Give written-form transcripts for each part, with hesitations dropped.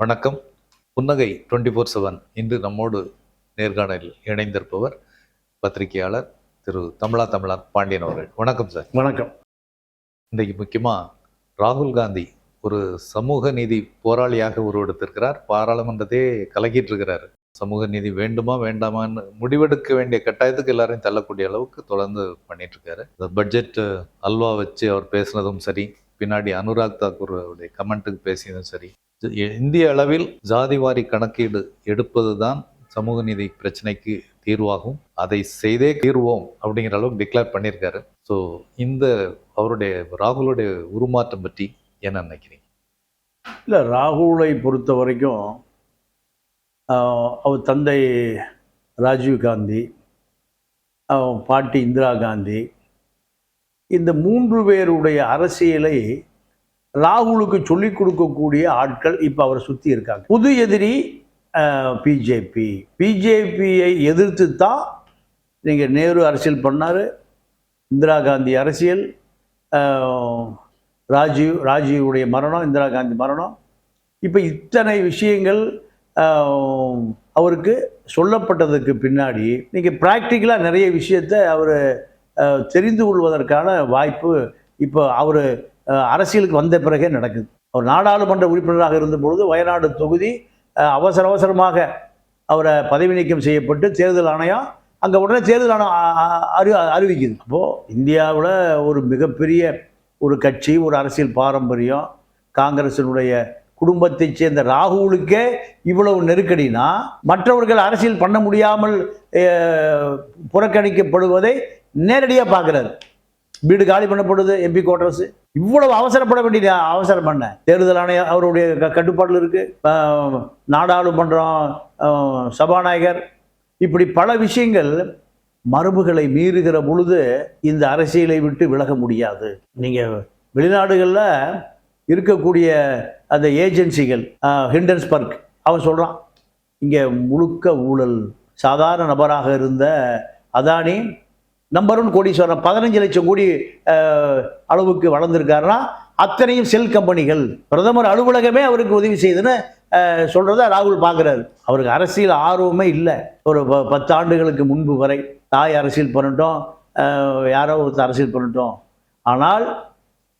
வணக்கம். புன்னகை 24/7 இன்று நம்மோடு நேர்காணலில் இணைந்திருப்பவர் பத்திரிகையாளர் திரு தமிழா பாண்டியன் அவர்கள். வணக்கம் சார். வணக்கம். இன்றைக்கு முக்கியமாக ராகுல் காந்தி ஒரு சமூக நீதி போராளியாக உருவெடுத்திருக்கிறார். பாராளுமன்றத்தையே கலக்கிட்டு இருக்கிறாரு. சமூக நீதி வேண்டுமா வேண்டாமான்னு முடிவெடுக்க வேண்டிய கட்டாயத்துக்கு எல்லாரையும் தள்ளக்கூடிய அளவுக்கு தொடர்ந்து பண்ணிட்டு இருக்காரு. இந்த பட்ஜெட் அல்வா வச்சு அவர் பேசினதும் சரி, பின்னாடி அனுராக் தாக்கூருடைய கமெண்ட்டுக்கு பேசியதும் சரி, இந்திய அளவில் ஜாதிவாரி கணக்கீடு எடுப்பதுதான் சமூக நீதி பிரச்சனைக்கு தீர்வாகும், அதை செய்தே தீர்வோம் அப்படிங்கிற அளவுக்கு டிக்ளேர் பண்ணியிருக்காரு. ஸோ இந்த அவருடைய ராகுலுடைய உருமாற்றம் பற்றி என்ன நினைக்கிறீங்க? இல்லை, ராகுலை பொறுத்த வரைக்கும் அவர் தந்தை ராஜீவ் காந்தி, பாட்டி இந்திரா காந்தி, இந்த 3 பேருடைய அரசியலை ராகுலுக்கு சொல்லிக் கொடுக்கக்கூடிய ஆட்கள் இப்போ அவரை சுற்றி இருக்காங்க. புது எதிரி பிஜேபியை எதிர்த்து தான் நீங்கள் நேரு பண்ணார், இந்திரா காந்தி அரசியல், ராஜீவுடைய மரணம், இந்திரா காந்தி மரணம், இப்போ இத்தனை விஷயங்கள் அவருக்கு சொல்லப்பட்டதுக்கு பின்னாடி நீங்கள் ப்ராக்டிக்கலாக நிறைய விஷயத்தை அவர் தெரிந்து கொள்வதற்கான வாய்ப்பு இப்போ அவர் அரசியலுக்கு வந்த பிறகே நடக்குது. அவர் நாடாளுமன்ற உறுப்பினராக இருந்தபொழுது வயநாடு தொகுதி அவசரமாக அவரை பதவி நீக்கம் செய்யப்பட்டு தேர்தல் ஆணையம் அங்கே உடனே தேர்தல் ஆணையம் அறிவிக்குது. அப்போது இந்தியாவில் ஒரு மிகப்பெரிய ஒரு கட்சி, ஒரு அரசியல் பாரம்பரியம், காங்கிரசினுடைய குடும்பத்தைச் சேர்ந்த ராகுலுக்கே இவ்வளவு நெருக்கடினா மற்றவர்கள் அரசியல் பண்ண முடியாமல் புறக்கணிக்கப்படுவதை நேரடியாக பார்க்குறாரு. வீடு காலி பண்ணப்படுது, எம்பி குவார்டர்ஸ், இவ்வளவு அவசரப்பட வேண்டிய அவசரம் பண்ண தேர்தல் ஆணையம் அவருடைய கட்டுப்பாட்டில் இருக்கு, நாடாளுமன்றம், சபாநாயகர், இப்படி பல விஷயங்கள் மரபுகளை மீறுகிற பொழுது இந்த அரசியலை விட்டு விலக முடியாது. நீங்கள் வெளிநாடுகளில் இருக்கக்கூடிய அந்த ஏஜென்சிகள், ஹிண்டன்ஸ்பர்க் அவன் சொல்கிறான், இங்கே முழுக்க ஊழல். சாதாரண நபராக இருந்த அதானி நம்பர் 1 கோடீஸ்வரன் 15 லட்சம் கோடி அளவுக்கு வளர்ந்துருக்காருன்னா அத்தனையும் செல் கம்பெனிகள். பிரதமர் அலுவலகமே அவருக்கு உதவி செய்யுதுன்னு சொல்கிறத ராகுல் பார்க்குறாரு. அவருக்கு அரசியல் ஆர்வமே இல்லை. ஒரு 10 ஆண்டுகளுக்கு முன்பு வரை தாய் அரசியல் பண்ணட்டும், யாரோ ஒருத்தர் அரசியல் பண்ணட்டும், ஆனால்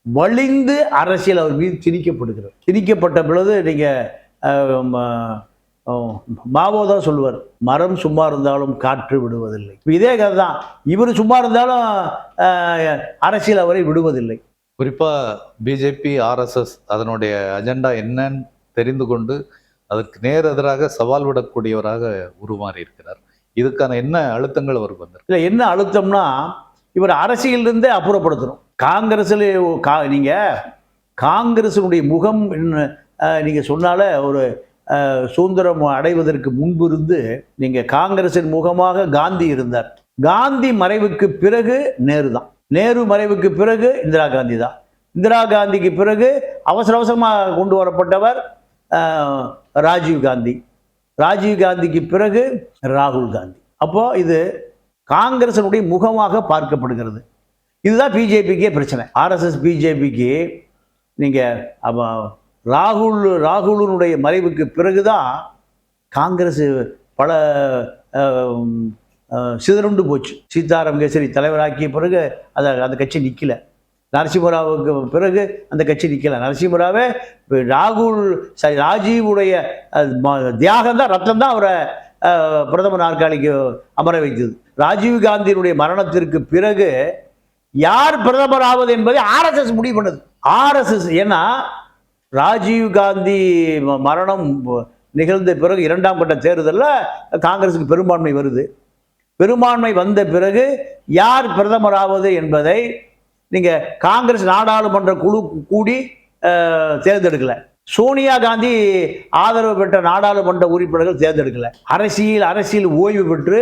வலிந்து அரசியல் அவர் மீது திணிக்கப்படுகிறது. திணிக்கப்பட்ட பொழுது நீங்கள் மாவோ தான் சொல்லுவார், மரம் சும்மா இருந்தாலும் காற்று விடுவதில்லை. இதே கதை தான், இவர் சும்மா இருந்தாலும் அரசியல் அவரை விடுவதில்லை. குறிப்பாக பிஜேபி, ஆர்எஸ்எஸ் அதனுடைய அஜெண்டா என்னன்னு தெரிந்து கொண்டு அதற்கு நேர் எதிராக சவால் விடக்கூடியவராக உருமாறி இருக்கிறார். இதுக்கான என்ன அழுத்தங்கள் அவருக்கு வந்திருக்கு? இல்லை, என்ன அழுத்தம்னா இவர் அரசியலிருந்தே அப்புறப்படுத்தணும். காங்கிரஸில் நீங்கள் காங்கிரஸினுடைய முகம் நீங்கள் சொன்னாலே ஒரு சுதந்திரம் அடைவதற்கு முன்பு இருந்து நீங்கள் காங்கிரசின் முகமாக காந்தி இருந்தார். காந்தி மறைவுக்கு பிறகு நேரு தான், நேரு மறைவுக்கு பிறகு இந்திரா காந்தி தான், இந்திரா காந்திக்கு பிறகு அவசரமாக கொண்டு வரப்பட்டவர் ராஜீவ் காந்தி, ராஜீவ் காந்திக்கு பிறகு ராகுல் காந்தி. அப்போது இது காங்கிரசினுடைய முகமாக பார்க்கப்படுகிறது. இதுதான் பிஜேபிக்கே பிரச்சனை. ஆர்எஸ்எஸ் பிஜேபிக்கு நீங்கள் ராகுலனுடைய மறைவுக்கு பிறகுதான் காங்கிரஸ் பல சிதறுண்டு போச்சு. சீதாராம் கேசரி தலைவராக்கிய பிறகு அந்த கட்சி நிற்கல. நரசிம்மராவுக்கு பிறகு அந்த கட்சி நிற்கல. நரசிம்மராவே ராஜீவுடைய தியாகம் தான், ரத்தம் தான் அவரை பிரதமர் நாற்காலிக்கு அமர வைத்தது. ராஜீவ் காந்தியினுடைய மரணத்திற்கு பிறகு யார் பிரதமர் ஆவது என்பதை ஆர்எஸ்எஸ் முடிவு பண்ணது. ஆர்எஸ்எஸ் ஏன்னா ராஜீவ் காந்தி மரணம் நிகழ்ந்த பிறகு 2ஆம் கட்ட தேர்தலில் காங்கிரஸுக்கு பெரும்பான்மை வருது. பெரும்பான்மை வந்த பிறகு யார் பிரதமர் ஆவது என்பதை நீங்கள் காங்கிரஸ் நாடாளுமன்ற குழு கூடி தேர்ந்தெடுக்கல. சோனியா காந்தி ஆதரவு பெற்ற நாடாளுமன்ற உறுப்பினர்கள் தேர்ந்தெடுக்கல. அரசியல் ஓய்வு பெற்று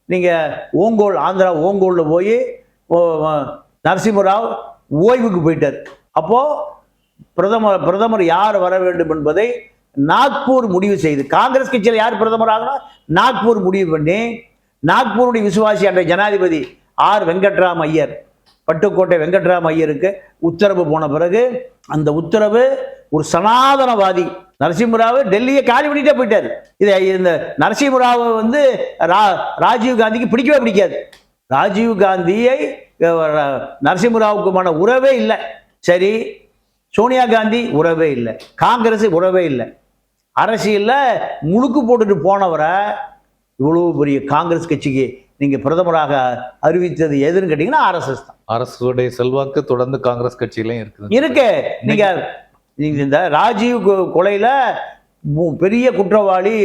நீங்கள் ஆந்திரா ஓங்கோலில் போய் நரசிம்மராவ் ஓய்வுக்கு போயிட்டார். அப்போது பிரதமர் யார் வர வேண்டும் என்பதை நாக்பூர் முடிவு செய்து, காங்கிரஸ் கட்சியில் யார் பிரதமர் ஆகணும் நாக்பூர் முடிவு பண்ணி, நாக்பூருடைய விசுவாசி அன்றைய ஜனாதிபதி வெங்கட்ராம் ஐயர், பட்டுக்கோட்டை வெங்கட்ராம் ஐயருக்கு உத்தரவு போன பிறகு அந்த உத்தரவு ஒரு சனாதனவாதி. நரசிம்மராவ் டெல்லியை காலி பண்ணிட்டே போயிட்டாரு. இதை இந்த நரசிம்மராவை வந்து ராஜீவ் காந்திக்கு பிடிக்கவே பிடிக்காது. ராஜீவ் காந்தியை நரசிம்மராவுக்குமான உறவே இல்லை. சரி, சோனியா காந்தி உறவே இல்லை, காங்கிரஸ் உறவே இல்லை. அரசியல்ல முழுக்கு போட்டுட்டு போனவரை இவ்வளவு பெரிய காங்கிரஸ் கட்சிக்கு நீங்க பிரதமராக அறிவித்தது எதுன்னு கேட்டீங்கன்னா ஆர்எஸ்எஸ் தான். அரசுடைய செல்வாக்கு தொடர்ந்து காங்கிரஸ் கட்சியிலையும் இருக்கு. நீங்க இந்த ராஜீவ் கொலையில பெரிய குற்றவாளி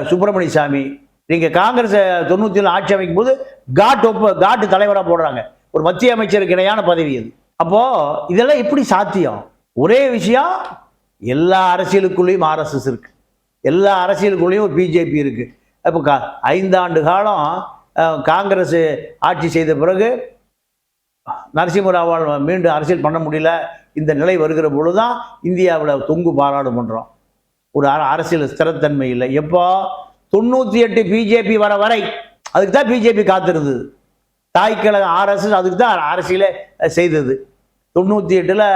சுப்பிரமணிய சாமி. நீங்க காங்கிரஸ் 97 ஆட்சி அமைக்கும் போது காட்டு தலைவராக போடுறாங்க. ஒரு மத்திய அமைச்சருக்கு இணையான பதவி அது. அப்போ இதெல்லாம் எப்படி சாத்தியம்? ஒரே விஷயம், எல்லா அரசியலுக்குள்ளேயும் ஆர்எஸ்எஸ் இருக்கு, எல்லா அரசியலுக்குள்ளேயும் பிஜேபி இருக்கு. இப்போ 5 ஆண்டு காலம் காங்கிரஸ் ஆட்சி செய்த பிறகு நரசிம்மராவால் மீண்டும் அரசியல் பண்ண முடியல. இந்த நிலை வருகிற பொழுதுதான் இந்தியாவில் தொங்கு பாராளுமன்றம். ஒரு அரசியல் ஸ்திரத்தன்மை இல்லை. எப்போ 98 பிஜேபி வர வரை அதுக்கு தான் பிஜேபி காத்திருந்தது. தாய்க்கழகம் ஆர்எஸ்எஸ் அதுக்கு தான் அரசியலே செய்தது. 98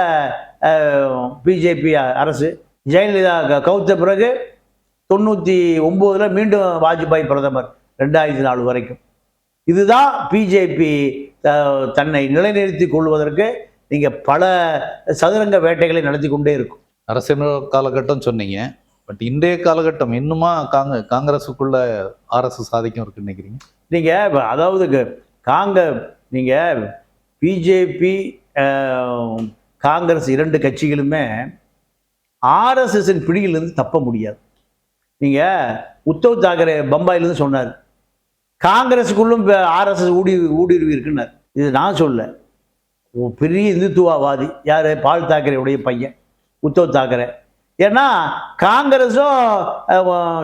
பிஜேபி அரசு ஜெயலலிதா கவுத்த பிறகு 99 மீண்டும் வாஜ்பாய் பிரதமர் 2004 வரைக்கும். இதுதான் பிஜேபி தன்னை நிலைநிறுத்திக் கொள்வதற்கு நீங்க பல சதுரங்க வேட்டைகளை நடத்தி கொண்டே இருக்கும். அரசியல் காலகட்டம் சொன்னீங்க. பட் இன்றைய காலகட்டம் இன்னுமா காங்கிரஸுக்குள்ள ஆர்எஸ்எஸ் சாதிக்கும் இருக்குன்னு நினைக்கிறீங்க? நீங்க அதாவது நீங்க பிஜேபி காங்கிரஸ் 2 கட்சிகளுமே ஆர்எஸ்எஸ்ஸின் பிடியிலிருந்து தப்ப முடியாது. நீங்க உத்தவ் தாக்கரே பம்பாயிலிருந்து சொன்னார், காங்கிரஸுக்குள்ளும் ஆர்எஸ்எஸ் ஊடுருவி இருக்குன்னார். இது நான் சொல்ல, பெரிய இந்துத்துவவாதி யாரு, பால் தாக்கரேவுடைய பையன் உத்தவ் தாக்கரே. ஏன்னா காங்கிரஸும்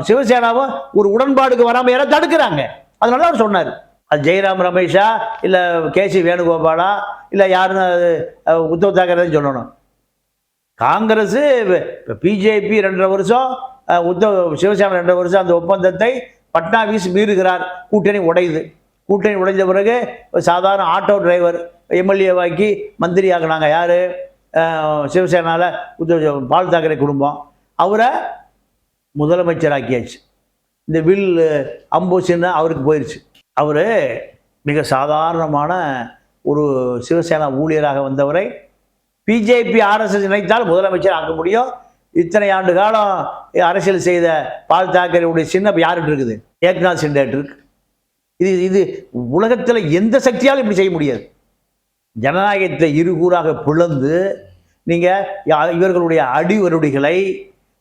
சிவசேனாவும் ஒரு உடன்பாடுக்கு வராமல் யாரும் தடுக்கிறாங்க. அதனால அவர் சொன்னார். அது ஜெயராம் ரமேஷா இல்லை கேசி வேணுகோபாலா இல்லை யாருன்னு உத்தவ் தாக்கரே சொல்லணும். காங்கிரஸ் பிஜேபி 2.5 வருஷம், சிவசேனா 2.5 வருஷம் அந்த ஒப்பந்தத்தை பட்னாவிஸ் மீறுகிறார். கூட்டணி உடையுது. கூட்டணி உடைஞ்ச பிறகு சாதாரண ஆட்டோ டிரைவர் எம்எல்ஏவாக்கி மந்திரி ஆகினாங்க. யார்? சிவசேனாவில் பால் தாக்கரே குடும்பம். அவரை முதலமைச்சராக்கியாச்சு. இந்த வில் அம்போசின்னு அவருக்கு போயிடுச்சு. அவர் மிக சாதாரணமான ஒரு சிவசேனா ஊழியராக வந்தவரை பிஜேபி ஆர்எஸ்எஸ் நினைத்தால் முதலமைச்சர் ஆக்க முடியும். இத்தனை ஆண்டு காலம் அரசியல் செய்த பால் தாக்கரேவுடைய சின்னம் யாருட்டு இருக்குது? ஏக்நாத் ஷிண்டே இருக்கு. இது உலகத்தில் எந்த சக்தியாலும் இப்படி செய்ய முடியாது. ஜனநாயகத்தை இருகூறாக பிளந்து நீங்கள் இவர்களுடைய அடிவருடிகளை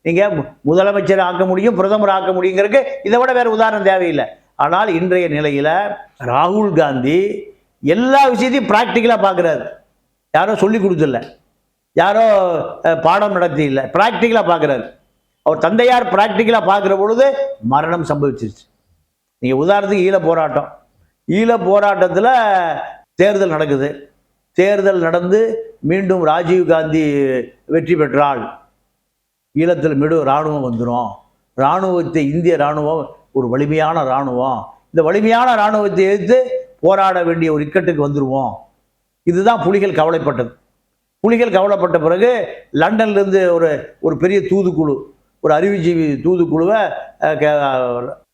நீங்கள் முதலமைச்சர் ஆக்க முடியும், பிரதமர் ஆக்க முடியுங்கிறதுக்கு இதை விட வேறு உதாரணம் தேவையில்லை. ஆனால் இன்றைய நிலையில் ராகுல் காந்தி எல்லா விஷயத்தையும் ப்ராக்டிக்கலாக பார்க்குறாரு. யாரோ சொல்லி கொடுத்துல, யாரோ பாடம் நடத்தி இல்லை, ப்ராக்டிக்கலாக பார்க்குறாரு. அவர் தந்தையார் ப்ராக்டிக்கலாக பார்க்குற பொழுது மரணம் சம்பவிச்சிருச்சு. நீங்கள் உதாரணத்துக்கு ஈழ போராட்டத்தில் தேர்தல் நடக்குது. தேர்தல் நடந்து மீண்டும் ராஜீவ் காந்தி வெற்றி பெற்றால் ஈழத்தில் மீண்டும் இராணுவம் வந்துடும். இராணுவத்தை இந்திய இராணுவம் ஒரு வலிமையான இராணுவம். இந்த வலிமையான இராணுவத்தை எதிர்த்து போராட வேண்டிய ஒரு இக்கட்டுக்கு வந்துடுவோம். இதுதான் புலிகள் கவலைப்பட்டது. புலிகள் கவலைப்பட்ட பிறகு லண்டன்லேருந்து ஒரு பெரிய தூதுக்குழு, ஒரு அறிவுஜீவி தூதுக்குழுவை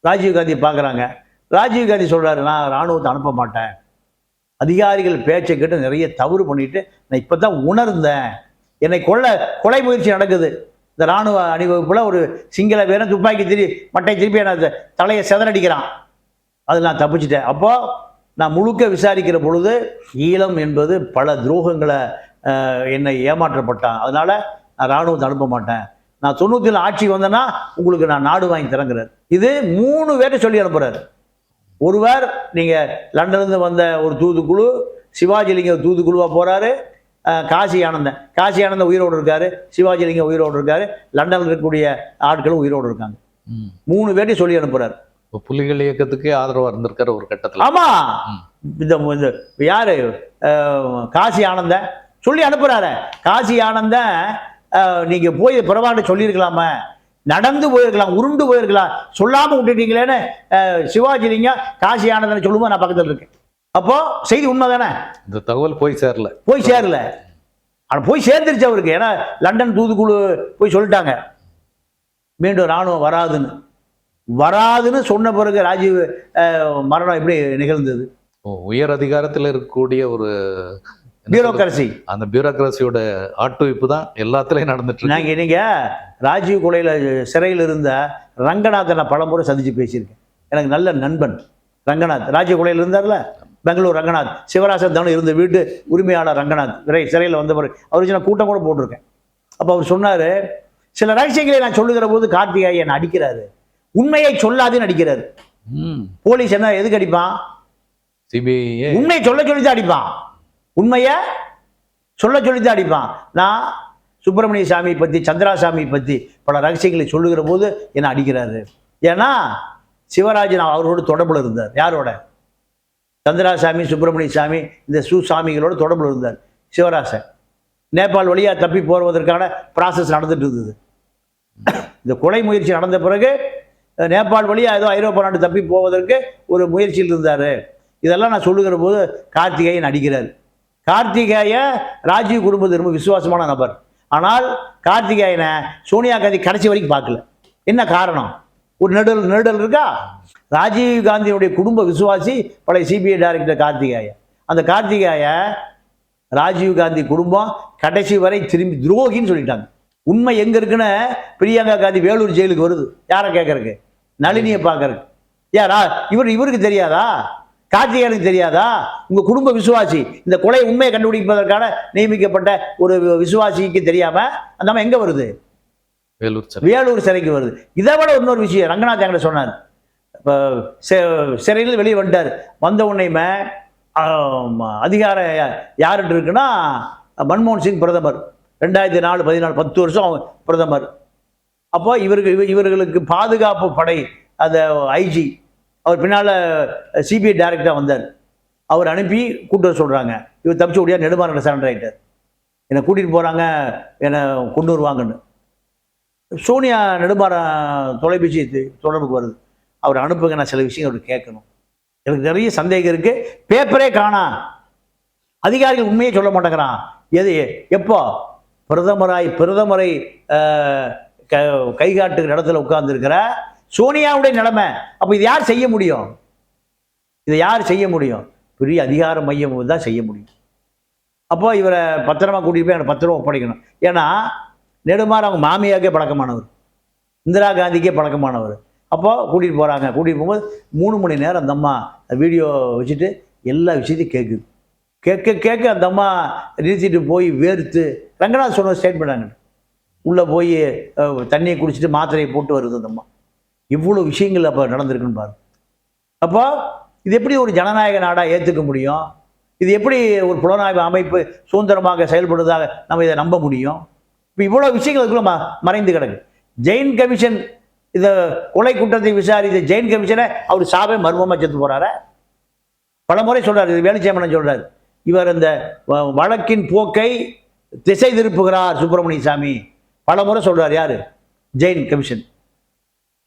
ராஜீவ் காந்தி பார்க்குறாங்க. ராஜீவ் காந்தி சொல்கிறாரு, நான் இராணுவத்தை அனுப்ப மாட்டேன். அதிகாரிகள் பேச்சை கேட்டு நிறைய தவறு பண்ணிட்டு நான் இப்போ தான் உணர்ந்தேன். என்னை கொலை முயற்சி நடக்குது. இந்த இராணுவ அணிவகுப்பில் ஒரு சிங்கள வீரன் துப்பாக்கி மட்டை திருப்பி என்ன தலையை செதறடிக்கிறான். அதில் நான் தப்பிச்சிட்டேன். அப்போது நான் முழுக்க விசாரிக்கிற பொழுது ஈழம் என்பது பல துரோகங்களை என்னை ஏமாற்றப்பட்டான். அதனால் நான் இராணுவத்தை அனுப்ப மாட்டேன். நான் 97 ஆட்சிக்கு வந்தேன்னா உங்களுக்கு நான் நாடு வாங்கி தரங்கிறார். இது 3 பேரை சொல்லி அனுப்புகிறார். ஒருவர் நீங்கள் லண்டன்லேருந்து வந்த ஒரு தூதுக்குழு, சிவாஜிலிங்கம் தூதுக்குழுவாக போகிறாரு. காசி ஆனந்தன் உயிரோடு இருக்காரு, சிவாஜிலிங்கம் உயிரோடு இருக்காரு, லண்டனில் இருக்கக்கூடிய ஆட்களும் உயிரோடு இருக்காங்க. 3 பேரையும் சொல்லி அனுப்புகிறார். புலிகள் இயக்கத்துக்கே ஆதரவாக இருந்திருக்கிற ஒரு கட்டத்தில். ஆமாம், இந்த யார் காசி ஆனந்தன் சொல்லி அனுப்புகிறாரு. காசி ஆனந்தன் நீங்கள் போய் பரவாயில்ல சொல்லியிருக்கலாமா, நடந்து போயிருக்கலாம், உருண்டு போயிருக்கலாம், சொல்லாமல் விட்டுட்டீங்களேன்னு சிவாஜிலிங்கம் காசி ஆனந்தனை சொல்லும்போது நான் பக்கத்தில் இருக்கேன். அப்போ செய்தி உண்மை தானே? இந்த தகவல் போய் சேரல. ஆனால் போய் சேர்ந்துருச்சு அவருக்கு. ஏன்னா லண்டன் தூதுக்குழு போய் சொல்லிட்டாங்க மீண்டும் இராணுவம் வராதுன்னு சொன்ன பிறகு ராஜீவ் மரணம் எப்படி நிகழ்ந்தது? உயர் அதிகாரத்தில் இருக்கக்கூடிய ஒரு பியூரோக்ரசி, அந்த பியூரோக்ரசியோட ஆட்டுவிப்பு தான் எல்லாத்துலயும் நடந்துட்டு இருக்கு. நீங்க ராஜீவ் கொலையில சிறையில் இருந்த ரங்கநாத் நான் பலமுறை சந்திச்சு பேசியிருக்கேன். எனக்கு நல்ல நண்பன் ரங்கநாத். ராஜீவ் கொலையில் இருந்தார்ல பெங்களூர் ரங்கநாத், சிவராசன் தானே இருந்த வீட்டு உரிமையாளர் ரங்கநாத் சிறையில் வந்த பிறகு அவருக்கு நான் கூட்டம் கூட போட்டிருக்கேன். அப்போ அவர் சொன்னார், சில ரகசியங்களை நான் சொல்லுகிற போது கார்த்திகேயன் அடிக்கிறாரு, உண்மையை சொல்லாதுன்னு அடிக்கிறாரு. போலீஸ் என்ன எதுக்கு அடிப்பான்? சிபிஐ உண்மையை சொல்ல சொல்லிதான் அடிப்பான், உண்மையை சொல்ல சொல்லிதான் அடிப்பான். நான் சுப்பிரமணிய சாமி பற்றி, சந்திராசாமி பற்றி பல ரகசியங்களை சொல்லுகிற போது என்ன அடிக்கிறாரு. ஏன்னா சிவராஜன் அவரோடு தொடர்பில் இருந்தார். யாரோட? சந்திராசாமி, சுப்பிரமணிய சாமி, இந்த சுசாமிகளோட தொடர்பில் இருந்தார் சிவராசன். நேபாள் வழியாக தப்பி போவதற்கான ப்ராசஸ் நடந்துட்டு இருந்தது. இந்த கொலை முயற்சி நடந்த பிறகு நேபாள் வழியாக ஏதோ ஐரோப்பா நாட்டு தப்பி போவதற்கு ஒரு முயற்சியில் இருந்தார். இதெல்லாம் நான் சொல்லுகிற போது கார்த்திகேயன் அடிக்கிறார். கார்த்திகேய ராஜீவ் குடும்பத்தில் ரொம்ப விசுவாசமான நபர். ஆனால் கார்த்திகேயனை சோனியா காந்தி கடைசி வரைக்கும் பார்க்கல. என்ன காரணம்? ஒரு நெருடல் இருக்கா? ராஜீவ் காந்தியுடைய குடும்ப விசுவாசி பழைய சிபிஐ டைரக்டர் கார்த்திகேயன். அந்த கார்த்திகேய ராஜீவ் காந்தி குடும்பம் கடைசி வரை திரும்பி துரோகின்னு சொல்லிட்டாங்க. உண்மை எங்க இருக்குன்னு பிரியங்கா காந்தி வேலூர் ஜெயிலுக்கு வருது. யாரை கேட்கறதுக்கு? நளினியை பார்க்கறதுக்கு. யாரா இவருக்கு தெரியாதா? கார்த்திகேயனுக்கு தெரியாதா? உங்க குடும்ப விசுவாசி, இந்த கொலை உண்மையை கண்டுபிடிப்பதற்கான நியமிக்கப்பட்ட ஒரு விசுவாசிக்கு தெரியாம அந்த எங்க வருது? வேலூர் சிறைக்கு வருது. இதை விட இன்னொரு விஷயம் ரங்கநாத் என்கிட்ட சொன்னார். இப்போ சிறையில் வெளியே வந்துட்டார். வந்த உடனேயுமே அதிகாரம் யார்கிட்ட இருக்குன்னா மன்மோகன் சிங் பிரதமர். 2004, 2014, 10 வருஷம் பிரதமர். அப்போ இவர்களுக்கு பாதுகாப்பு படை அந்த ஐஜி அவர் பின்னால் சிபிஐ டைரக்டராக வந்தார். அவர் அனுப்பி கூட்ட சொல்கிறாங்க, இவர் தப்பிச்சு ஓடியா நெடுமாறன் சரண்டர் ஆகிட்டார், என்னை கூட்டிகிட்டு போகிறாங்க, என்னை கொண்டு வருவாங்கன்னு. சோனியா நெடுமாறன் தொலைபேசி தொடர்புக்கு வருது. அவர் அனுப்புங்க, நான் சில விஷயம் அவருக்கு கேட்கணும், எனக்கு நிறைய சந்தேகம் இருக்குது, பேப்பரே காணா, அதிகாரிகள் உண்மையே சொல்ல மாட்டேங்கிறான். எப்போ பிரதமரை கைகாட்டுகிற இடத்துல உட்கார்ந்துருக்கிற சோனியாவுடைய நிலைமை. அப்போ இது யார் செய்ய முடியும்? இதை யார் செய்ய முடியும்? பெரிய அதிகார மையம் தான் செய்ய முடியும். அப்போ இவரை பத்திரமா கூட்டிகிட்டு போய் எனக்கு பத்திரம் ஒப்படைக்கணும். ஏன்னா நெடுமாறு அவங்க மாமியாருக்கே பழக்கமானவர், இந்திரா காந்திக்கே பழக்கமானவர். அப்போ கூட்டிகிட்டு போகிறாங்க. கூட்டிகிட்டு போகும்போது 3 மணி நேரம் அந்த அம்மா வீடியோ வச்சுட்டு எல்லா விஷயத்தையும் கேட்குது. கேட்க அந்த அம்மா நிறுத்திட்டு போய் வேர்த்து ரங்கநாத் சொன்ன ஸ்டேட்மெண்ட் உள்ளே போய் தண்ணியை குடிச்சிட்டு மாத்திரையை போட்டு வருது அந்த அம்மா. இவ்வளோ விஷயங்கள் அப்போ நடந்திருக்குன்னு பாருங்க. அப்போ இது எப்படி ஒரு ஜனநாயக நாடாக ஏற்றுக்க முடியும்? இது எப்படி ஒரு புலனாய்வு அமைப்பு சுதந்திரமாக செயல்படுவதாக நம்ம இதை நம்ப முடியும்? இப்போ இவ்வளோ விஷயங்களுக்குள்ள மறைந்து கிடக்கு. ஜெயின் கமிஷன் இந்த கொலை குற்றத்தை விசாரித்த ஜெயின் கமிஷனை அவர் சாவே மர்மமாக செத்து போகிறார. பல முறை சொல்கிறார், இது வேலுச்சாமன் சொல்கிறார், இவர் இந்த வழக்கின் போக்கை திசை திருப்புகிறார் சுப்பிரமணிய சாமி. பல முறை சொல்கிறார். யார்? ஜெயின் கமிஷன்.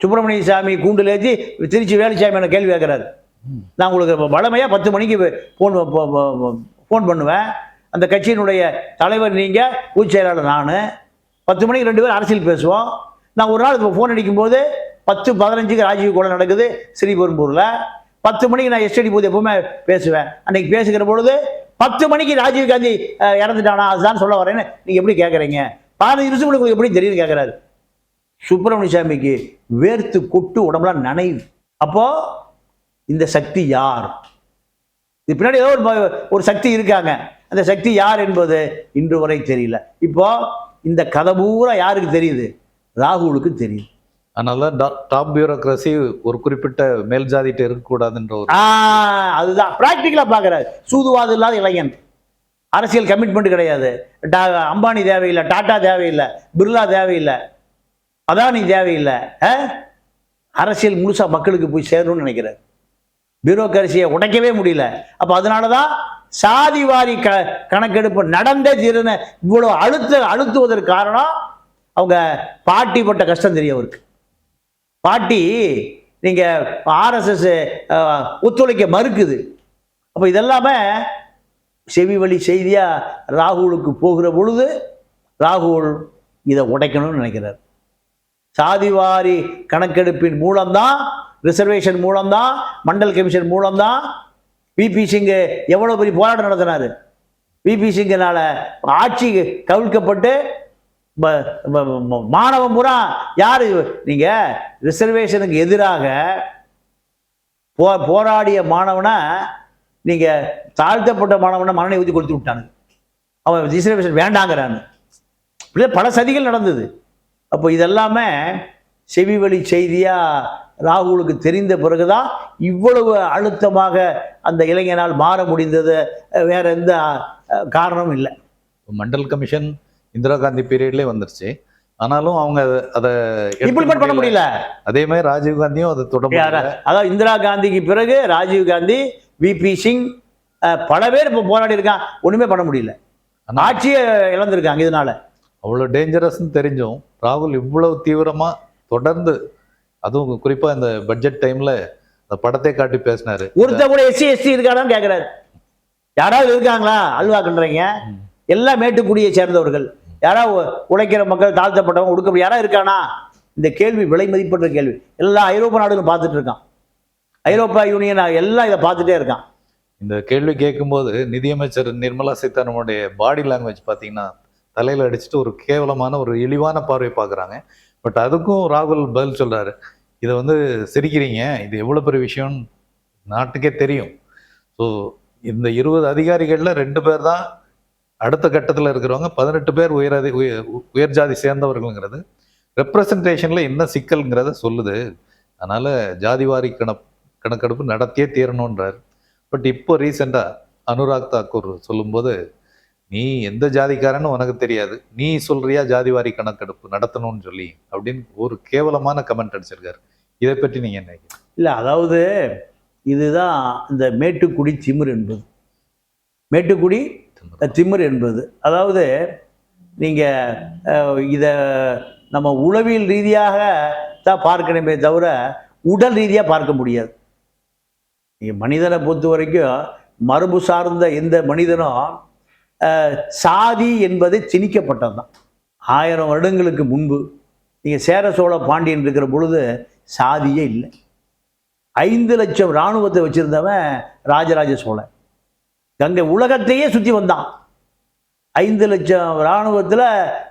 சுப்பிரமணிய சாமி கூண்டில் ஏற்றி திருச்சி வேலுச்சாமி கேள்வி கேட்குறாரு. நான் உங்களுக்கு வளமையாக 10 மணிக்கு ஃபோன் பண்ணுவேன், அந்த கட்சியினுடைய தலைவர் நீங்கள், பொதுச் செயலாளர் நான், 10 மணிக்கு 2 பேரும் அரசியல் பேசுவோம். நான் ஒரு நாள் ஃபோன் அடிக்கும்போது 10-15க்கு ராஜீவ் கொலை நடக்குது ஸ்ரீபெரும்பூரில். 10 மணிக்கு நான் எஸ்டடி போது எப்பவுமே பேசுவேன். அன்னைக்கு பேசுகிற பொழுது 10 மணிக்கு ராஜீவ் காந்தி இறந்துட்டானா, அதுதான் சொல்ல வரேன்னு நீங்கள் எப்படி கேட்குறீங்க? 15 நிமிஷம் உங்களுக்கு எப்படி தெரியும்னு கேட்குறாரு. சுப்பிரமணிய சாமிக்கு வேர்த்து கொட்டு உடம்புலாம் நனைவு. அப்போ இந்த சக்தி யார்? இது பின்னாடி ஏதோ ஒரு சக்தி இருக்காங்க. அந்த சக்தி யார் என்பது இன்று வரை தெரியல. இப்போ இந்த கதை பூரா யாருக்கு தெரியுது? ராகுலுக்கு தெரியுது. அதனால டாப் பியூரோக்ரசி ஒரு குறிப்பிட்ட மேல் ஜாதிட்ட இருக்கக்கூடாதுன்ற ஒரு அதுதான் பிராக்டிக்கலா பாக்குறாரு. சூதுவாது இல்லாத இளைஞன், அரசியல் கமிட்மெண்ட் கிடையாது. அம்பானி தேவையில்லை, டாடா தேவையில்லை, பிர்லா தேவையில்லை, அதானி தேவையில்லை. அரசியல் முழுசா மக்களுக்கு போய் சேரணும்னு நினைக்கிறார். பியூரோக்ரசியை உடைக்கவே முடியல. அப்ப அதனாலதான் சாதிவாரி கணக்கெடுப்பு நடந்தே தீர்னு இவ்வளவு அழுத்துவதற்கு காரணம் அவங்க பாட்டி பட்ட கஷ்டம் தெரியும் அவருக்கு. பாட்டி நீங்கள் ஆர்எஸ்எஸ் ஒத்துழைக்க மறுக்குது. அப்போ இதெல்லாமே செவி வழி செய்தியாக ராகுலுக்கு போகிற பொழுது ராகுல் இதை உடைக்கணும்னு நினைக்கிறார். சாதிவாரி கணக்கெடுப்பின் மூலம்தான், ரிசர்வேஷன் மூலம்தான், மண்டல் கமிஷன் மூலம்தான் விபி சிங்கு எவ்வளோ பெரிய போராட்டம் நடத்தினார். விபி சிங்கினால ஆட்சி கவிழ்க்கப்பட்டு மாணவன் பூரா யார், நீங்கள் ரிசர்வேஷனுக்கு எதிராக போராடிய மாணவனை நீங்கள் தாழ்த்தப்பட்ட மாணவனை மரணை ஊற்றி கொடுத்து விட்டானுங்க. அவன் ரிசர்வேஷன் வேண்டாங்கிறான்னு. இப்படி பல சதிகள் நடந்தது. அப்போ இதெல்லாமே செவி வழி செய்தியாக ராகுலுக்கு தெரிந்த பிறகுதான் இவ்வளவு அழுத்தமாக அந்த இளைஞனால் மாற முடிந்தது. வேற எந்த காரணமும் இல்லை. மண்டல் கமிஷன் இந்திரா காந்தி பீரியட்லேயே வந்துருச்சு. ஆனாலும் அவங்க அதை இம்ப்ளிமெண்ட் பண்ண முடியல. அதே மாதிரி ராஜீவ் காந்தியும் அதை தொடர்ந்து, அதாவது இந்திரா காந்திக்கு பிறகு ராஜீவ் காந்தி, விபி சிங், பல பேர் இப்போ போராடி இருக்கான். ஒண்ணுமே பண்ண முடியல. ஆட்சியை இழந்திருக்காங்க. இதனால அவ்வளோ டேஞ்சரஸ்ன்னு தெரிஞ்சும் ராகுல் இவ்வளவு தீவிரமா தொடர்ந்து, அதுவும் குறிப்பா இந்த பட்ஜெட் டைம்ல அந்த படத்தை காட்டி பேசினாரு. ஒருத்த கூட எஸ்சி எஸ்டி இருக்காரான்னு கேட்கிறாரு. யாராவது இருக்காங்களா அல்வாக்குன்றீங்க? எல்லாம் மேட்டுக்குடியை சேர்ந்தவர்கள். யாராவது உழைக்கிற மக்கள், தாழ்த்தப்பட்டவங்க, ஒடுக்க யாராவது இருக்கானா? இந்த கேள்வி விலை மதிப்பற்ற கேள்வி. எல்லா ஐரோப்பா நாடுகளும் பார்த்துட்டு இருக்கான். ஐரோப்பா யூனியன் எல்லாம் இதை பார்த்துட்டே இருக்கான். இந்த கேள்வி கேட்கும்போது நிதியமைச்சர் நிர்மலா சீதாராமனுடைய பாடி லாங்குவேஜ் பார்த்தீங்கன்னா தலையில் அடிச்சுட்டு ஒரு கேவலமான ஒரு இழிவான பார்வை பார்க்குறாங்க. பட் அதுக்கும் ராகுல் பதில் சொல்றாரு, இதை வந்து சிரிக்கிறீங்க, இது எவ்வளோ பெரிய விஷயம்னு நாட்டுக்கே தெரியும். ஸோ இந்த 20 அதிகாரிகளில் 2 பேர் தான் அடுத்த கட்டத்தில் இருக்கிறவங்க, 18 பேர் உயர் ஜாதி சேர்ந்தவர்கள்ங்கிறது ரெப்ரசன்டேஷனில் என்ன சிக்கல்ங்கிறத சொல்லுது. அதனால் ஜாதிவாரி கணக்கெடுப்பு நடத்தியே தீரணுன்றார். பட் இப்போ ரீசெண்டாக அனுராக் தாக்கூர் சொல்லும்போது, நீ எந்த ஜாதிக்காரன்னு உனக்கு தெரியாது, நீ சொல்றியா ஜாதிவாரி கணக்கெடுப்பு நடத்தணும்னு சொல்லி அப்படின்னு ஒரு கேவலமான கமெண்ட் அடிச்சிருக்காரு. இதை பற்றி நீங்கள் என்ன? இல்லை, அதாவது இதுதான் இந்த மேட்டுக்குடி திமிர் என்பது. மேட்டுக்குடி திமிர் என்பது அதாவது நீங்கள் இதை நம்ம உளவியல் ரீதியாக தான் பார்க்கணுமே தவிர உடல் ரீதியாக பார்க்க முடியாது. நீங்கள் மனிதனை பொறுத்த வரைக்கும் மரபு சார்ந்த எந்த மனிதனும் சாதி என்பது திணிக்கப்பட்டது தான். 1000 வருடங்களுக்கு முன்பு நீங்கள் சேர சோழ பாண்டியன் இருக்கிற பொழுது சாதியே இல்லை. 5 லட்சம் இராணுவத்தை வச்சுருந்தவன் ராஜராஜ சோழன். கங்கை உலகத்தையே சுற்றி வந்தான். 5 லட்சம் இராணுவத்தில்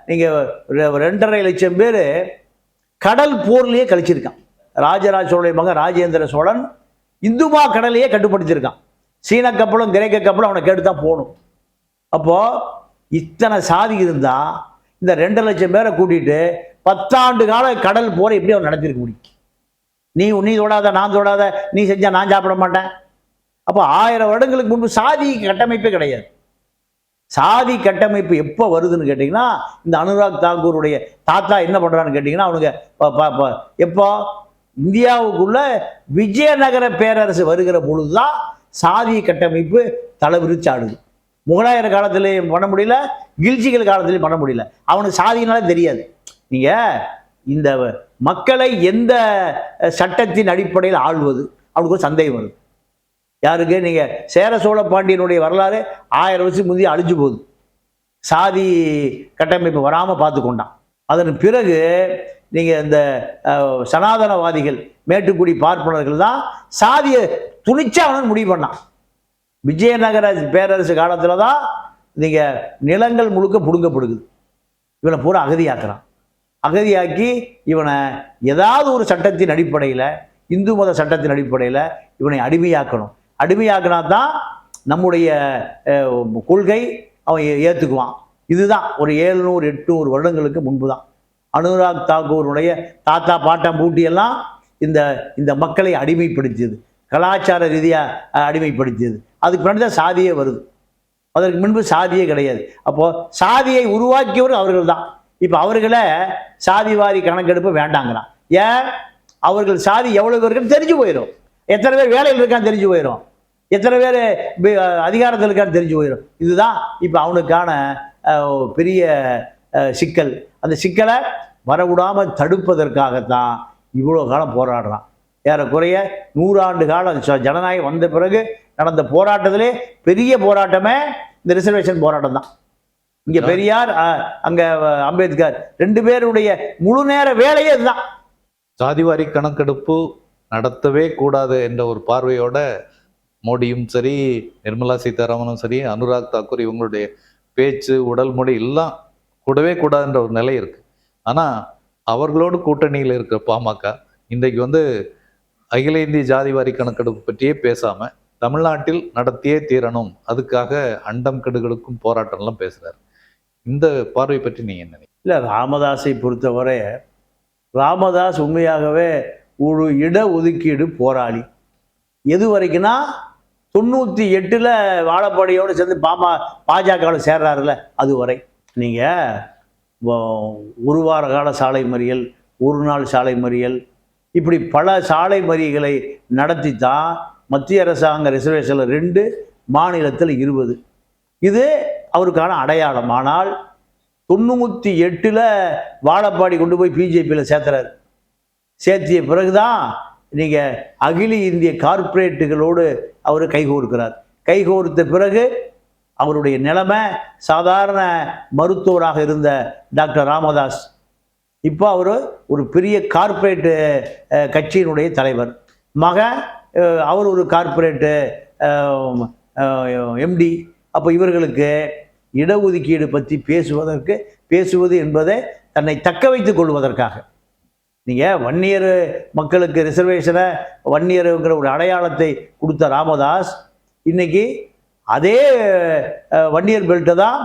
நீங்கள் 2.5 லட்சம் பேர் கடல் போர்லேயே கழிச்சிருக்கான். ராஜராஜ சோழன் மகன் ராஜேந்திர சோழன் இந்துமா கடலையே கட்டுப்படுத்தியிருக்கான். சீன கப்பலும் கிரேக்க கப்பலும் அவனை கேட்டு தான் போகணும். அப்போது இத்தனை சாதி இருந்தால் இந்த 2 லட்சம் பேரை கூட்டிகிட்டு 10 ஆண்டு கால கடல் போரை எப்படி அவன் நடத்திருக்க முடியும்? நீ தொடாத, நான் தொடாத, நீ செஞ்சால் நான் சாப்பிட மாட்டேன். அப்போ 1000 வருடங்களுக்கு முன்பு சாதி கட்டமைப்பே கிடையாது. சாதி கட்டமைப்பு எப்போ வருதுன்னு கேட்டிங்கன்னா, இந்த அனுராக் தாக்கூருடைய தாத்தா என்ன பண்ணுறான்னு கேட்டிங்கன்னா, அவனுங்க எப்போ இந்தியாவுக்குள்ள விஜயநகர பேரரசு வருகிற பொழுதுதான் சாதி கட்டமைப்பு தலைவிரிச்சாடுது. முகலாயர் காலத்திலையும் பண்ண முடியல, கில்ஜிகள் காலத்திலையும் பண்ண முடியல. அவனுக்கு சாதினாலே தெரியாது. நீங்கள் இந்த மக்களை எந்த சட்டத்தின் அடிப்படையில் ஆள்வது, அவனுக்கு ஒரு சந்தேகம் வருது. யாருக்கு? நீங்கள் சேர சோழ பாண்டியனுடைய வரலாறு 1000 வருஷத்துக்கு முந்தைய அழிஞ்சு போகுது. சாதி கட்டமைப்பு வராமல் பார்த்து கொண்டான். அதன் பிறகு நீங்கள் இந்த சனாதனவாதிகள், மேட்டுக்குடி பார்ப்பனர்கள் தான் சாதியை துணிச்சா அவனு முடிவு பண்ணான். விஜயநகர பேரரசு காலத்தில் தான் நீங்கள் நிலங்கள் முழுக்க பிடுங்கப்படுது. இவனை பூரா அகதியாக்குறான். அகதியாக்கி இவனை ஏதாவது ஒரு சட்டத்தின் அடிப்படையில், இந்து மத சட்டத்தின் அடிப்படையில் இவனை அடிமையாக்கணும். அடிமையாக்கினா தான் நம்முடைய கொள்கை அவன் ஏற்றுக்குவான். இதுதான் ஒரு 700-800 வருடங்களுக்கு முன்பு தான் அனுராக் தாக்கூருடைய தாத்தா பாட்டம் பூட்டியெல்லாம் இந்த மக்களை அடிமைப்படுத்தியது, கலாச்சார ரீதியாக அடிமைப்படுத்தியது. அதுக்கு பின்னாடி தான் சாதியே வருது. அதற்கு முன்பு சாதியே கிடையாது. அப்போது சாதியை உருவாக்கியவர் அவர்கள் தான். இப்போ அவர்களை சாதிவாரி கணக்கெடுப்பு வேண்டாங்கிறான். ஏன்? அவர்கள் சாதி எவ்வளோ பேருக்குன்னு தெரிஞ்சு போயிடும். எத்தனை பேர் வேலையில் இருக்கான்னு தெரிஞ்சு போயிடும். எத்தனை பேர் அதிகாரத்தில் இருக்கான்னு தெரிஞ்சு போயிடும். இதுதான் இப்போ அவனுக்கான பெரிய சிக்கல். அந்த சிக்கலை வரவிடாமல் தடுப்பதற்காகத்தான் இவ்வளோ காலம் போராடுறான். ஏறக்குறைய 100 ஆண்டு காலம் ஜனநாயகம் வந்த பிறகு நடந்த போராட்டத்திலே பெரிய போராட்டமே இந்த ரிசர்வேஷன் போராட்டம் தான். இங்க பெரியார், அங்க அம்பேத்கர், 2 பேருடைய முழு நேர வேலையே இதுதான். சாதிவாரி கணக்கெடுப்பு நடத்தவே கூடாது என்ற ஒரு பார்வையோட மோடியும் சரி, நிர்மலா சீதாராமனும் சரி, அனுராக் தாக்கூர் இவங்களுடைய பேச்சு, உடல் மொழி எல்லாம் கூடவே கூடாதுன்ற ஒரு நிலை இருக்கு. ஆனா அவர்களோடு கூட்டணியில் இருக்கிற பாமக இன்றைக்கு அகில இந்திய ஜாதிவாரி கணக்கெடுப்பு பற்றியே பேசாம தமிழ்நாட்டில் நடத்தியே தீரணும், அதுக்காக அண்டம் கெடுகளுக்கும் போராட்டம்லாம் பேசுறாரு. இந்த பார்வை பற்றி நீங்க என்ன நினைக்கிறீங்க? இல்லை, ராமதாஸை பொறுத்தவரை ராமதாஸ் உண்மையாகவே ஒரு இட ஒதுக்கீடு போராளி. எது வரைக்கும்னா 98 வாழப்பாடியோடு சேர்ந்து பாஜகவில் சேர்றாருல அது வரை. நீங்கள் ஒரு வார கால சாலை மறியல், ஒரு நாள் சாலை மறியல், இப்படி பல சாலை மறியல்களை நடத்தி தான் மத்திய அரசாங்க ரிசர்வேஷனில் 2, மாநிலத்தில் 20. இது அவருக்கான அடையாளம். ஆனால் 98 வாழப்பாடி கொண்டு போய் பிஜேபியில் சேர்த்துறாரு. சேர்த்திய பிறகுதான் நீங்கள் அகில இந்திய கார்ப்பரேட்டுகளோடு அவர் கைகோர்க்கிறார். கைகோர்த்த பிறகு அவருடைய நிலைமை சாதாரண மருத்துவராக இருந்த டாக்டர் ராமதாஸ் இப்போ அவர் ஒரு பெரிய கார்ப்பரேட்டு கட்சியினுடைய தலைவர். அவர் ஒரு கார்ப்பரேட்டு எம்டி. அப்போ இவர்களுக்கு இடஒதுக்கீடு பற்றி பேசுவது என்பதை தன்னை தக்க வைத்துக் கொள்வதற்காக நீங்கள் வன்னியர் மக்களுக்கு ரிசர்வேஷனை, வன்னியருங்கிற ஒரு அடையாளத்தை கொடுத்த ராமதாஸ் இன்னைக்கு அதே வன்னியர் பெல்ட்டை தான்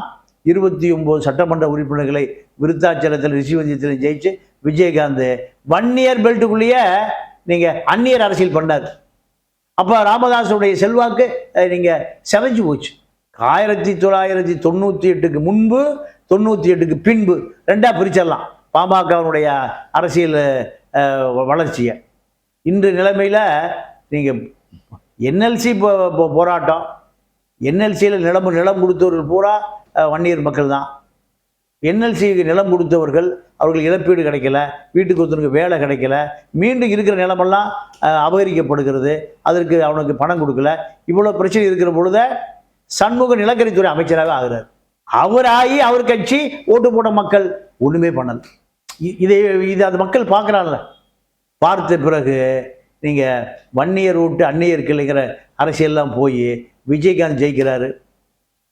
29 சட்டமன்ற உறுப்பினர்களை விருத்தாச்சலத்தில், ரிஷிவந்தியத்தில் ஜெயிச்சு விஜயகாந்த் வன்னியர் பெல்ட்டுக்குள்ளேயே நீங்கள் அந்நியர் அரசியல் பண்ணார். அப்போ ராமதாஸுடைய செல்வாக்கு நீங்கள் செவஞ்சு போச்சு. 1998க்கு முன்பு, 98க்கு பின்பு 2ஆக பிரிச்சிடலாம் பாமகவினுடைய அரசியல் வளர்ச்சியை. இன்று நிலைமையில் நீங்கள் என்எல்சி போராட்டம், என்எல்சியில் நிலம் கொடுத்தவர்கள் பூரா வன்னியர் மக்கள் தான். என்எல்சிக்கு நிலம் கொடுத்தவர்கள் அவர்களுக்கு இழப்பீடு கிடைக்கல, வீட்டுக்கு ஒருத்தனுக்கு வேலை கிடைக்கல, மீண்டும் இருக்கிற நிலமெல்லாம் அபகரிக்கப்படுகிறது, அதற்கு அவனுக்கு பணம் கொடுக்கல. இவ்வளோ பிரச்சனை இருக்கிற பொழுது சண்முக நிலக்கரித்துறை அமைச்சராக ஆகிறார். அவராகி அவர் கட்சி ஓட்டு போட்ட மக்கள் ஒன்றுமே பண்ணல. இதை அந்த மக்கள் பார்க்குறாங்கல்ல. பார்த்த பிறகு நீங்கள் வன்னியர் ஓட்டு அந்நியர் கிளைங்கிற அரசியல்லாம் போய் விஜயகாந்த் ஜெயிக்கிறாரு.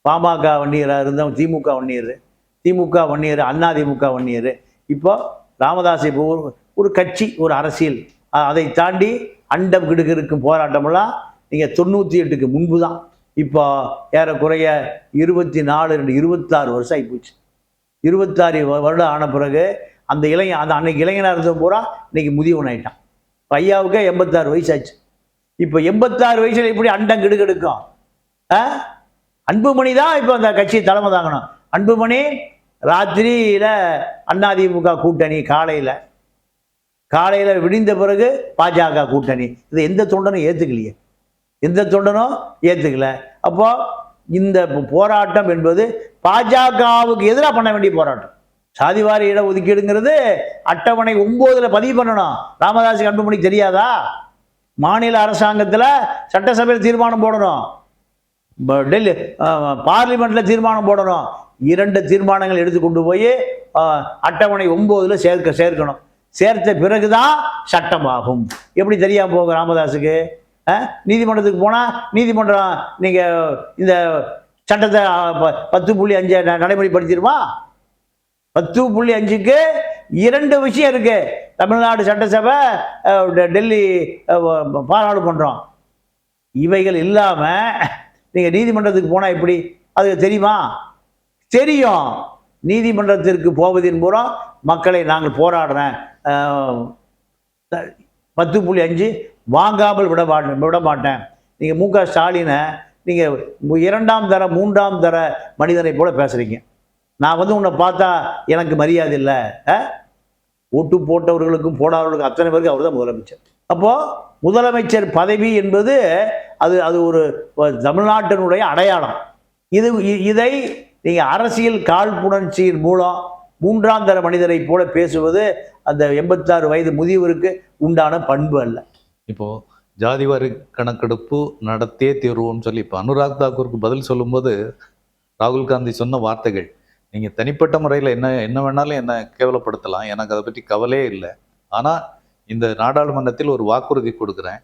பாமக வன்னியராக இருந்தால் திமுக வன்னியர், திமுக வன்னியர், அதிமுக வன்னியர். இப்போ ராமதாஸை ஒரு கட்சி, ஒரு அரசியல், அதை தாண்டி அண்டம் கிடுகிருக்கும் போராட்டமெல்லாம் நீங்கள் 98க்கு முன்பு தான். இப்போ ஏறக்குறைய 26 வருஷம் ஆகிப்போச்சு. 26 வருடம் ஆன பிறகு அந்த அன்னைக்கு இளைஞனாக இருந்த பூரா இன்னைக்கு முதியவன் ஆகிட்டான். ஐயாவுக்கே 86 வயசாச்சு. இப்போ 86 வயசில் எப்படி அண்டம் கிடுகிடுக்கும்? அன்புமணி தான் இப்போ அந்த கட்சி தலைமை தாங்கணும். அன்புமணி ராத்திரியில் அதிமுக கூட்டணி, காலையில் விடிந்த பிறகு பாஜக கூட்டணி. இதை எந்த தொண்டனும் ஏற்றுக்கலையே, எந்த தொண்டனும் ஏற்றுக்கல. அப்போ இந்த போராட்டம் என்பது பாஜகவுக்கு எதிராக பண்ண வேண்டிய போராட்டம். சாதிவாரி இட ஒதுக்கீடுங்கிறது அட்டவணை 9 பதிவு பண்ணணும். ராமதாஸுக்கு அன்புமணி தெரியாதா? மாநில அரசாங்கத்தில் சட்டசபையில் தீர்மானம் போடணும், டெல்லி பார்லிமெண்ட்ல தீர்மானம் போடணும். 2 தீர்மானங்கள் எடுத்து கொண்டு போய் அட்டவணை 9 சேர்க்கணும். சேர்த்த பிறகுதான் சட்டமாகும். எப்படி தெரியாம போகும் ராமதாஸுக்கு? நீதிமன்றத்துக்கு போனால் நீதிமன்றம் நீங்கள் இந்த சட்டத்தை 10.5 நடைமுறைப்படுத்திடுமா? 10.5க்கு 2 விஷயம் இருக்கு. தமிழ்நாடு சட்டசபை, டெல்லி பாராளுமன்றம், இவைகள் இல்லாமல் நீங்கள் நீதிமன்றத்துக்கு போனால் எப்படி? அது தெரியுமா? தெரியும். நீதிமன்றத்திற்கு போவதின் மூலம் மக்களை நாங்கள் போராடுறேன், 10.5 வாங்காமல் விட மாட்டேன். நீங்கள் மு.க. ஸ்டாலினை நீங்கள் 2ஆம் தர 3ஆம் தர மனிதனை போல பேசுகிறீங்க. நான் உன்னை பார்த்தா எனக்கு மரியாதை இல்லை. ஓட்டு போட்டவர்களுக்கும் போடாதவர்களுக்கும் அத்தனை பேருக்கு அவர் தான் முதலமைச்சர். அப்போது முதலமைச்சர் பதவி என்பது அது ஒரு தமிழ்நாட்டினுடைய அடையாளம். இதை நீங்கள் அரசியல் காழ்ப்புணர்ச்சியின் மூலம் 3ஆம் தர மனிதரை போல பேசுவது அந்த 86 வயது முதியவருக்கு உண்டான பண்பு அல்ல. இப்போ ஜாதிவாரி கணக்கெடுப்பு நடத்தியே தீர்வோம்னு சொல்லி இப்போ அனுராக் தாக்கூருக்கு பதில் சொல்லும்போது ராகுல் காந்தி சொன்ன வார்த்தைகள், நீங்கள் தனிப்பட்ட முறையில் என்ன வேணாலும் என்னை கேவலப்படுத்தலாம், எனக்கு அதை பற்றி கவலையே இல்லை, ஆனால் இந்த நாடாளுமன்றத்தில் ஒரு வாக்குறுதி கொடுக்குறேன்,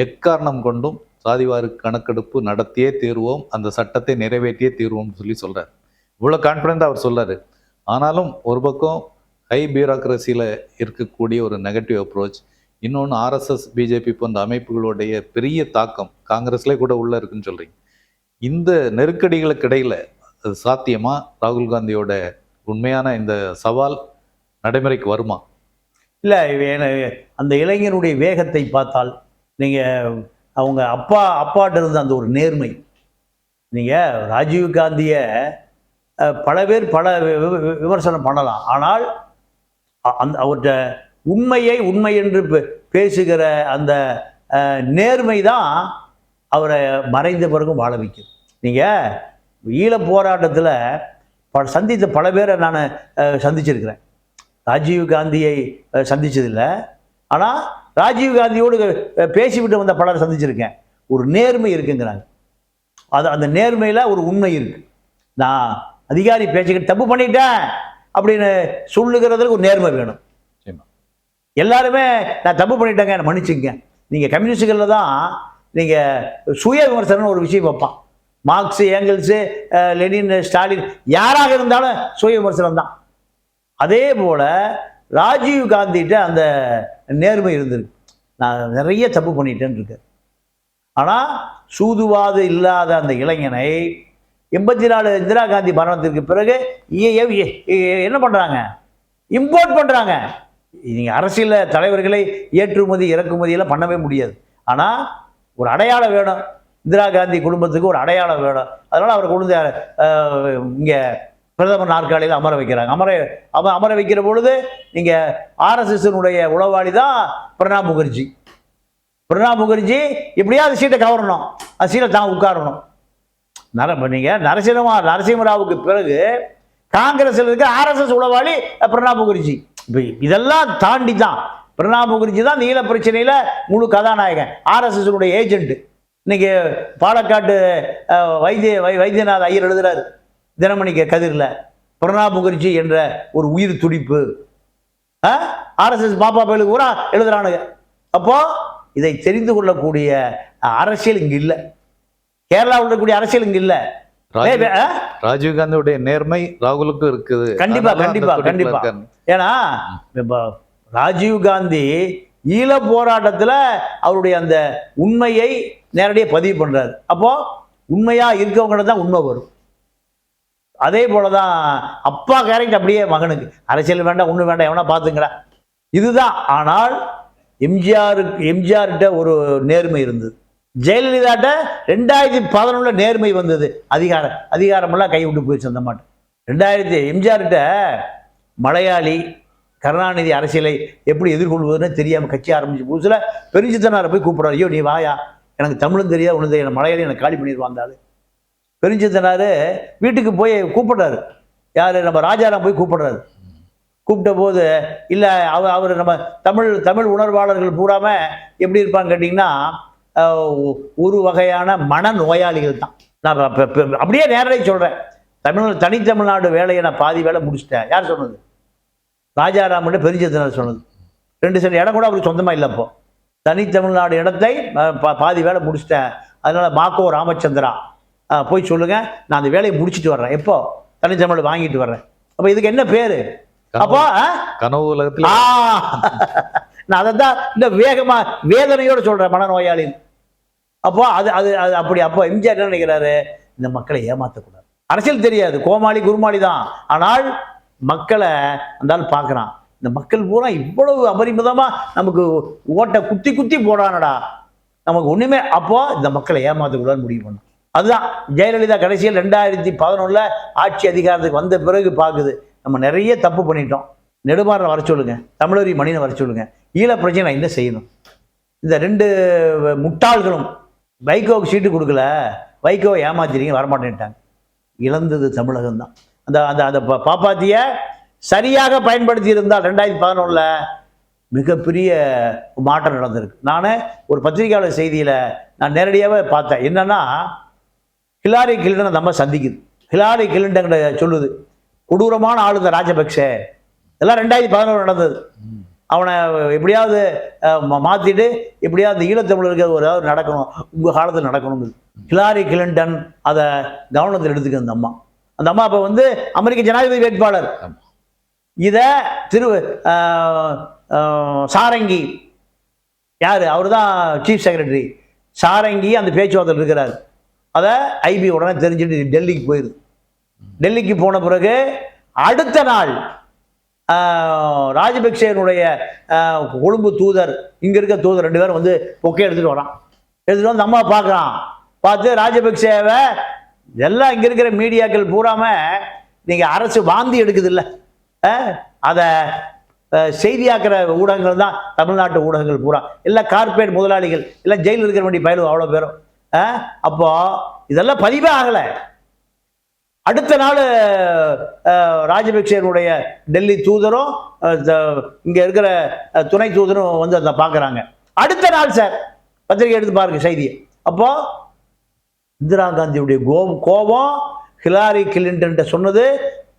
எக்காரணம் கொண்டும் சாதிவாரி கணக்கெடுப்பு நடத்தியே தீர்வோம், அந்த சட்டத்தை நிறைவேற்றியே தீர்வோம்னு சொல்கிறார். இவ்வளோ கான்ஃபிடென்ட்டாக அவர் சொல்கிறார். ஆனாலும் ஒரு பக்கம் ஹை பியூரோக்ரஸியில் இருக்கக்கூடிய ஒரு நெகட்டிவ் அப்ரோச், இன்னொன்று ஆர்எஸ்எஸ் பிஜேபி போன்ற அமைப்புகளுடைய பெரிய தாக்கம் காங்கிரஸ்லேயே கூட உள்ளே இருக்குன்னு சொல்கிறீங்க. இந்த நெருக்கடிகளுக்கு இடையில் அது சாத்தியமா? ராகுல் காந்தியோட உண்மையான இந்த சவால் நடைமுறைக்கு வருமா? இல்லை, அந்த இளைஞனுடைய வேகத்தை பார்த்தால் நீங்கள் அவங்க அப்பாட்ட இருந்த அந்த ஒரு நேர்மை, நீங்கள் ராஜீவ் காந்தியை பல பேர் பல விமர்சனம் பண்ணலாம், ஆனால் அந்த அவர்கிட்ட உண்மை என்று பேசுகிற அந்த நேர்மை தான் அவரை மறைந்த பிறகும் வாழ வைக்குது. நீங்கள் ஈழ போராட்டத்தில் சந்தித்த பல பேரை நான் சந்திச்சிருக்கிறேன். ராஜீவ் காந்தியை சந்தித்ததில்லை, ஆனால் ராஜீவ் காந்தியோடு பேசிவிட்டு வந்த பலரை சந்திச்சிருக்கேன். ஒரு நேர்மை இருக்குங்கிறாங்க. அந்த நேர்மையில் ஒரு உண்மை இருக்கு. நான் அதிகாரி பேச்சுக்கிட்டு தப்பு பண்ணிட்டேன் அப்படின்னு சொல்லுகிறதுக்கு ஒரு நேர்மை வேணும். எல்லாருமே நான் தப்பு பண்ணிட்டேங்க, என்னை மன்னிச்சுங்க. நீங்கள் கம்யூனிஸ்டுகளில் தான் நீங்கள் சுய விமர்சனம் ஒரு விஷயம் வைப்பான். மார்க்ஸு, ஏங்கல்ஸு, லெனின், ஸ்டாலின் யாராக இருந்தாலும் சுய விமர்சனம் தான். அதே போல் ராஜீவ் காந்திகிட்ட அந்த நேர்மை இருந்திருக்கு. நான் நிறைய தப்பு பண்ணிட்டேன்னு இருக்கு. ஆனால் சூதுவாது இல்லாத அந்த இளைஞனை 84 இந்திரா காந்தி மரணத்திற்கு பிறகு என்ன பண்ணுறாங்க? இம்போர்ட் பண்ணுறாங்க. நீங்கள் அரசியல் தலைவர்களை ஏற்றுமதி இறக்குமதியெல்லாம் பண்ணவே முடியாது. ஆனால் ஒரு அடையாளம் வேணும். இந்திரா காந்தி குடும்பத்துக்கு ஒரு அடையாளம் வேணும். அதனால் அவரை கொண்டு இங்கே பிரதமர் நாற்காலியில் அமர வைக்கிறாங்க. அமர வைக்கிற பொழுது நீங்கள் ஆர்எஸ்எஸ்னுடைய உளவாளி தான் பிரணாப் முகர்ஜி. பிரணாப் முகர்ஜி எப்படியாவது சீட்டை கவரணும், அந்த சீட்டை தான் உட்காரணும். நீங்கள் நரசிம்மராவுக்கு பிறகு காங்கிரஸில் இருக்க ஆர்எஸ்எஸ் உளவாளி பிரணாப் முகர்ஜி. இப்போ இதெல்லாம் தாண்டி தான் பிரணாப் முகர்ஜி தான் நீல பிரச்சனையில் முழு கதாநாயகன், ஆர்எஸ்எஸ்னுடைய ஏஜென்ட். இன்னைக்கு பாலக்காட்டு வைத்தியநாத் ஐயர் எழுதுறாரு தினமணிக்கு கதிரில், பிரணாப் முகர்ஜி என்ற ஒரு உயிர் துடிப்பு. ஆர்எஸ்எஸ் பாப்பா பயலுக்கு கூட எழுதுறானுங்க. அப்போ இதை தெரிந்து கொள்ளக்கூடிய அரசியல் இங்கு இல்லை. கேரளாவில் இருக்கக்கூடிய அரசியல் இங்கு இல்லை. ராஜீவ் காந்தியுடைய நேர்மை ராகுலுக்கு இருக்குது. கண்டிப்பா கண்டிப்பா கண்டிப்பா. ஏன்னா ராஜீவ் காந்தி ஈழ போராட்டத்தில் அவருடைய அந்த உண்மையை நேரடியாக பதிவு பண்றாரு. அப்போ உண்மையா இருக்கவங்க தான் உண்மை வரும். அதே போலதான் அப்பா கேரக்டர் அப்படியே மகனுக்கு அரசியல் வேண்டாம், ஒண்ணு வேண்டாம், எவனா பாத்துங்கடா இதுதான். ஆனால் எம்ஜிஆர்கிட்ட ஒரு நேர்மை இருந்தது. ஜெயலலிதாட்ட 2011 நேர்மை வந்தது. அதிகாரமெல்லாம் கை விட்டு போயிடுச்சு அந்த மாட்டு. எம்ஜிஆர்கிட்ட மலையாளி கருணாநிதி அரசியலை எப்படி எதிர்கொள்வதுன்னு தெரியாமல் கட்சி ஆரம்பிச்சு புதுசில் பெருஞ்சித்தனாரை போய் கூப்பிட்றாரு. ஐயோ நீ வாயா, எனக்கு தமிழும் தெரியாது ஒன்று தெரியாது, மலையாளி எனக்கு காலி பண்ணிடுவாந்தாரு. பெருஞ்சித்தனார் வீட்டுக்கு போய் கூப்பிடுறாரு. யார்? நம்ம ராஜாராம் போய் கூப்பிடுறாரு. கூப்பிட்ட போது இல்லை அவர் நம்ம தமிழ் உணர்வாளர்கள் பூராமல் எப்படி இருப்பான்னு கேட்டிங்கன்னா ஒரு வகையான மனநோயாளிகள் தான். நான் அப்படியே நேரடியாக சொல்கிறேன். தனித்தமிழ்நாடு வேலையை நான் பாதி வேலை முடிச்சிட்டேன். யார் சொன்னது? ராஜாராமன் பெருஞ்சித்தனார் சொன்னது. 2 சென்ட் இடம் கூட அவருக்கு சொந்தமாக இல்லை. அப்போ தனித்தமிழ்நாடு இடத்தை பாதி வேலை முடிச்சிட்டேன், அதனால மாக்கோ ராமச்சந்திரா போய் சொல்லுங்க, நான் அந்த வேலையை முடிச்சுட்டு வர்றேன். எப்போ? தனித்தமிழ் வாங்கிட்டு வர்றேன். அப்போ இதுக்கு என்ன பேரு? அப்போ கனவு உலகத்தில் நான் அதை தான் இந்த வேகமா வேதனையோடு சொல்றேன், மனநோயாளி. அப்போ அது அது அது அப்படி. அப்போ எம்ஜிஆர் என்ன நினைக்கிறாரு? இந்த மக்களை ஏமாற்றக்கூடாது. அரசியல் தெரியாது, கோமாளி குருமாளி தான், ஆனால் மக்களை அந்தாலும் பார்க்குறான். இந்த மக்கள் பூரா இவ்வளவு அபரிமிதமா நமக்கு ஓட்டை குத்தி குத்தி போடானடா, நமக்கு ஒண்ணுமே. அப்போ இந்த மக்களை ஏமாற்றக்கூடாதுன்னு முடிவு பண்ணும். அதுதான் ஜெயலலிதா கடைசியில் 2011 ஆட்சி அதிகாரத்துக்கு வந்த பிறகு பார்க்குது, நம்ம நிறைய தப்பு பண்ணிட்டோம், நெடுமாறனை வர சொல்லுங்க, தமிழறி மணினை வர சொல்லுங்க, ஈழ பிரச்சனை நான் என்ன செய்யணும். இந்த 2 முட்டாள்களும் வைகோவுக்கு சீட்டு கொடுக்கல, வைகோவை ஏமாத்திட்டீங்க, வரமாட்டேன்ட்டாங்க. இழந்தது தமிழகம் தான். அந்த அந்த அந்த பாப்பாத்திய சரியாக பயன்படுத்தி இருந்தால் 2011 மிகப்பெரிய மாற்றம் நடந்திருக்கு. நான் ஒரு பத்திரிகையாளர் செய்தியில் நான் நேரடியாகவே பார்த்தேன். என்னன்னா, ஹிலாரி கிளின்டன் அந்த அம்மா சந்திக்குது. ஹிலாரி கிளின்டன் சொல்லுது, கொடூரமான ஆளு இந்த ராஜபக்சே. இதெல்லாம் 2011 நடந்தது. அவனை எப்படியாவது மாற்றிட்டு எப்படியாவது ஈழத்தமிழருக்கு ஒரு ஏதாவது நடக்கணும், உங்கள் காலத்தில் நடக்கணுங்குது. ஹிலாரி கிளின்டன் அதை கவனத்தில் எடுத்துக்க அந்த அம்மா. அந்த அம்மா இப்போ வந்து அமெரிக்க ஜனாதிபதி வேட்பாளர். இதை சாரங்கி யார், அவர் தான் சீஃப் செக்ரட்டரி. சாரங்கி அந்த பேச்சுவார்த்தையில் இருக்கிறார். அதை ஐபி உடனே தெரிஞ்சுட்டு டெல்லிக்கு போயிடுது. டெல்லிக்கு போன பிறகு அடுத்த நாள் ராஜபக்சேனுடைய கொழும்பு தூதர், இங்கே இருக்க தூதர் 2 பேரும் வந்து பொக்கே எடுத்துகிட்டு வரான். எடுத்துகிட்டு வந்து அம்மா பார்க்குறான். பார்த்து ராஜபக்சேவை எல்லாம் இங்கே இருக்கிற மீடியாக்கள் பூராம நீங்கள் அரசு வாந்தி எடுக்குது இல்லை, அதை செய்தியாக்குற ஊடகங்கள் தான் தமிழ்நாட்டு ஊடகங்கள் பூரா. எல்லாம் கார்பரேட் முதலாளிகள், எல்லாம் ஜெயிலில் இருக்கிற வேண்டிய பயலும் அவ்வளோ பேரும். அப்போ இதெல்லாம் பதிவே ஆகலை. அடுத்த நாள் ராஜபக்சேனுடைய டெல்லி தூதரும் இங்கே இருக்கிற துணை தூதரும் வந்து அதை பார்க்குறாங்க. அடுத்த நாள் சார் பத்திரிகை எடுத்து பாருங்க செய்தியை. அப்போ இந்திரா காந்தியுடைய கோபம் ஹிலாரி கிளின்டன் சொன்னது,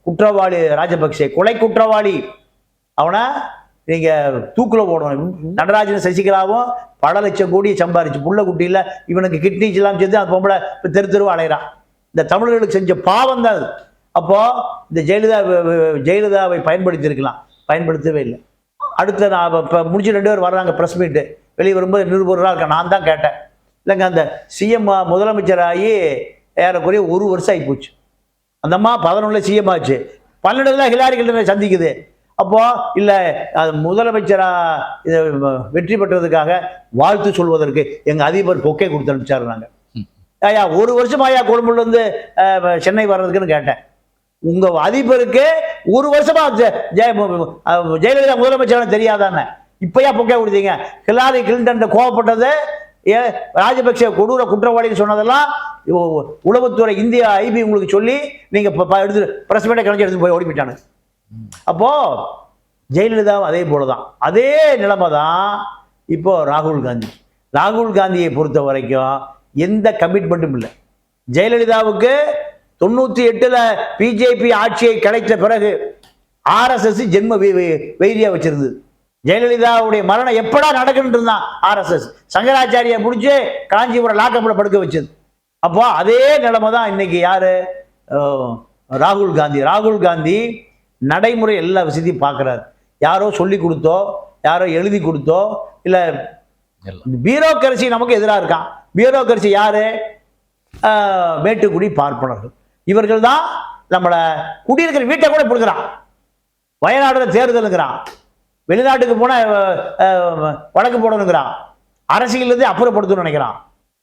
குற்றவாளி ராஜபக்சே, கொலை குற்றவாளி, அவனை நீங்கள் தூக்கில் போடணும். நடராஜன் சசிகலாவும் பல லட்சம் கோடியை சம்பாரிச்சு புள்ள குட்டியில் இவனுக்கு கிட்னிஸ் எல்லாம் சேர்த்து அந்த பொம்பளை இப்போ தெருவா அலைகிறான். இந்த தமிழர்களுக்கு செஞ்ச பாவம் தான் அது. அப்போ இந்த ஜெயலலிதாவை பயன்படுத்தி இருக்கலாம், பயன்படுத்தவே இல்லை. அடுத்த நான் இப்போ முடிச்சு 2 பேர் வர்றாங்க ப்ரெஸ் மீட்டு. வெளியே வரும்போது நிருபராக இருக்கேன். நான் தான் கேட்டேன், இல்லைங்க அந்த சிஎம் முதலமைச்சராகி ஏறக்குறைய 1 வருஷம் ஆகி போச்சு. அந்த அம்மா 11 சிஎம் ஆச்சு, 12 ஹிலாரி கிளின்டனை சந்திக்குது. அப்போ இல்லை முதலமைச்சராக வெற்றி பெற்றதுக்காக வாழ்த்து சொல்வதற்கு எங்கள் அதிபர் பொக்கே கொடுத்து அனுப்பிச்சாரு. நாங்கள் ஐயா 1 வருஷம் ஐயா கொழும்புலேருந்து சென்னை வர்றதுக்குன்னு கேட்டேன். உங்கள் அதிபருக்கு 1 வருஷமா ஜெயலலிதா முதலமைச்சர் தெரியாதானே, இப்போயா பொக்கே கொடுத்தீங்க? ஹிலாரி கிளின்டன் கோவப்பட்டது ராஜபக்சே கொடூர குற்றவாளின்னு சொன்னதெல்லாம் உளவுத்துறை இந்திய ஐபி உங்களுக்கு சொல்லி நீங்கள் எடுத்து பிரஸ் மீட்டை கலைஞ்சி எடுத்து போய் ஓடிப்பிட்டானு. அப்போ ஜெயலலிதாவும் அதே போல தான், அதே நிலைமை தான் இப்போ ராகுல் காந்தி. ராகுல் காந்தியை பொறுத்த வரைக்கும் எந்த கமிட்மெண்ட்டும் இல்லை. ஜெயலலிதாவுக்கு 98 பிஜேபி ஆட்சியை கிடைத்த பிறகு ஆர்எஸ்எஸ் ஜென்ம வைரியா வச்சிருந்தது. ஜெயலலிதாவுடைய மரணம் எப்படா நடக்குன்னு இருந்தான் ஆர்எஸ்எஸ். சங்கராச்சாரியை முடிச்சு காஞ்சிபுரம் லாக்கப்ல படுக்க வச்சது. அப்போ அதே நிலைமை தான் இன்னைக்கு யாரு, ராகுல் காந்தி. ராகுல் காந்தி நடைமுறை எல்லா விஷயத்தையும் பார்க்குறாரு. யாரோ சொல்லி கொடுத்தோ, யாரோ எழுதி கொடுத்தோ இல்லை, பியூரோக்ரசி நமக்கு எதிராக இருக்கான். பியூரோக்ரசி யாரு? மேட்டுக்குடி பார்ப்பனர்கள். இவர்கள் தான் நம்மளை குடியிருக்கிற வீட்டை கூட கொடுக்குறான். வயநாடுல தேர்தலுங்கிறான், வெளிநாட்டுக்கு போன வழக்கு போடணுங்கிறான், அரசியலிருந்து அப்புறப்படுத்தணும்னு நினைக்கிறான்.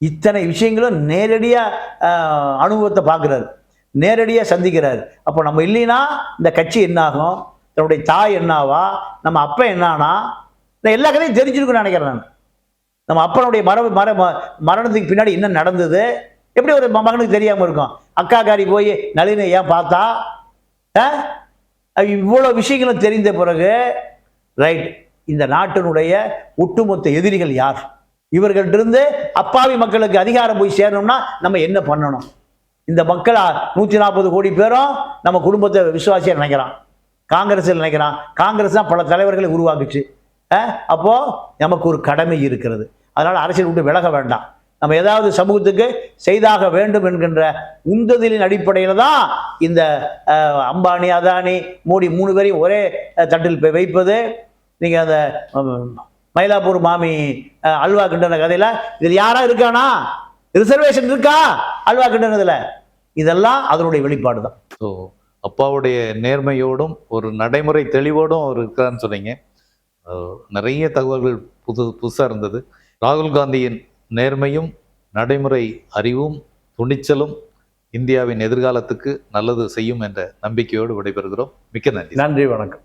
இத்தனை விஷயங்களும் நேரடியாக அனுபவத்தை பார்க்குறாரு, நேரடியாக சந்திக்கிறாரு. அப்போ நம்ம இல்லைன்னா இந்த கட்சி என்னாகும், தன்னுடைய தாய் என்னாவா, நம்ம அப்பா என்னானா, எல்லா கதையும் தெரிஞ்சிருக்குன்னு நினைக்கிறேன் நான். நம்ம அப்பனுடைய மரணத்துக்கு பின்னாடி என்ன நடந்தது எப்படி ஒரு மகனுக்கு தெரியாமல் இருக்கும்? அக்காக்காரி போய் நளினை ஏன் பார்த்தா, இவ்வளோ விஷயங்களும் தெரிந்த பிறகு ரைட், இந்த நாட்டினுடைய ஒட்டுமொத்த எதிரிகள் யார், இவர்கள்ட்டிருந்து அப்பாவி மக்களுக்கு அதிகாரம் போய் சேரணும்னா நம்ம என்ன பண்ணணும்? இந்த மக்கள் 140 கோடி பேரும் நம்ம குடும்பத்தை விசுவாசியாக நினைக்கிறான், காங்கிரஸில் நினைக்கிறான். காங்கிரஸ் தான் பல தலைவர்களை உருவாக்குச்சு. அப்போ நமக்கு ஒரு கடமை இருக்கிறது. அதனால அரசியல் விட்டு விலக வேண்டாம். நம்ம ஏதாவது சமூகத்துக்கு செய்தாக வேண்டும் என்கின்ற உந்துதலின் அடிப்படையில் தான் இந்த அம்பானி, அதானி, மோடி 3 பேரையும் ஒரே தட்டில் வைப்பது. நீங்க அந்த மயிலாப்பூர் மாமி அல்வா கிண்டன கதையில இதில் யாரா இருக்கானா, ரிசர்வேஷன் இருக்கா அல்வா கிண்டனதுல, இதெல்லாம் அதனுடைய வெளிப்பாடு தான். ஸோ அப்பாவுடைய நேர்மையோடும் ஒரு நடைமுறை தெளிவோடும் அவர் இருக்கான்னு சொன்னீங்க. நிறைய தகவல்கள் புதுசாக இருந்தது. ராகுல் காந்தியின் நேர்மையும் நடைமுறை அறிவும் துணிச்சலும் இந்தியாவின் எதிர்காலத்துக்கு நல்லது செய்யும் என்ற நம்பிக்கையோடு விடைபெறுகிறோம். மிக்க நன்றி. நன்றி, வணக்கம்.